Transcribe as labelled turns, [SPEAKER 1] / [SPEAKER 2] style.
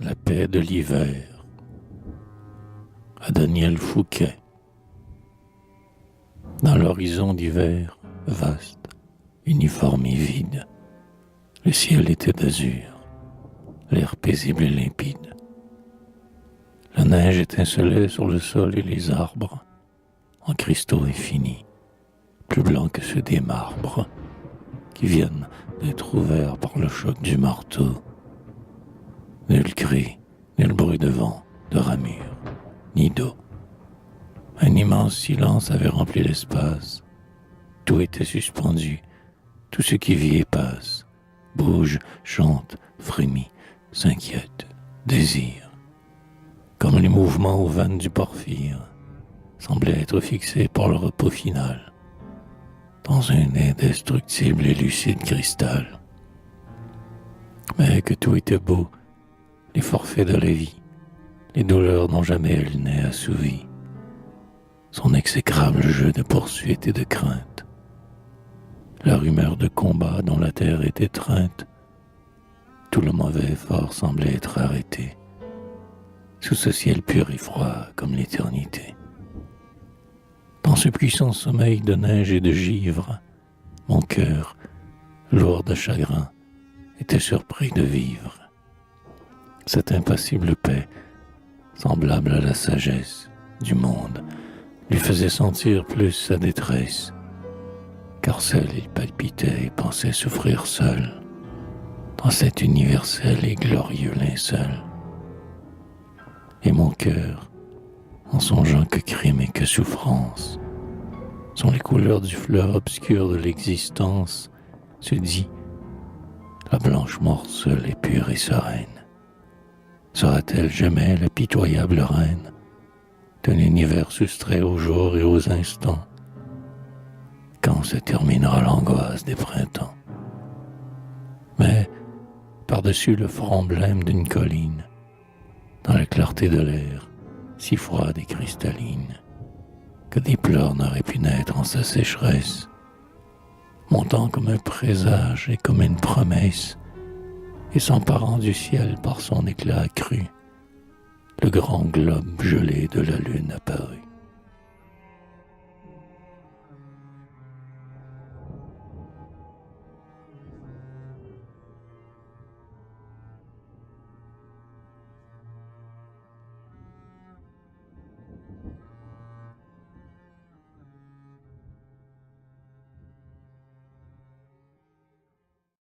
[SPEAKER 1] La paix de l'hiver à Daniel Fouquet. Dans l'horizon d'hiver vaste, uniforme et vide, le ciel était d'azur, l'air paisible et limpide. La neige étincelait sur le sol et les arbres, en cristaux infinis, plus blancs que ceux des marbres, qui viennent d'être ouverts par le choc du marteau. Nul cri, nul bruit de vent, de ramure, ni d'eau. Un immense silence avait rempli l'espace. Tout était suspendu. Tout ce qui vit et passe, bouge, chante, frémit, s'inquiète, désire. Comme les mouvements aux vannes du porphyre, semblaient être fixés par le repos final, dans un indestructible et lucide cristal. Mais que tout était beau, les forfaits de la vie, les douleurs dont jamais elle n'est assouvie, son exécrable jeu de poursuite et de crainte, la rumeur de combat dont la terre est étreinte, tout le mauvais effort semblait être arrêté, sous ce ciel pur et froid comme l'éternité. Dans ce puissant sommeil de neige et de givre, mon cœur, lourd de chagrin, était surpris de vivre. Cette impassible paix, semblable à la sagesse du monde, lui faisait sentir plus sa détresse, car seul il palpitait et pensait souffrir seul, dans cet universel et glorieux linceul. Et mon cœur, en songeant que crime et que souffrance sont les couleurs du fleur obscur de l'existence, se dit: la blanche morte seule est pure et sereine. Sera-t-elle jamais la pitoyable reine d'un univers soustrait aux jours et aux instants? Quand se terminera l'angoisse des printemps? Mais, par-dessus le front blême d'une colline, dans la clarté de l'air, si froide et cristalline, que des pleurs n'auraient pu naître en sa sécheresse, montant comme un présage et comme une promesse, et s'emparant du ciel par son éclat accru, le grand globe gelé de la lune apparut.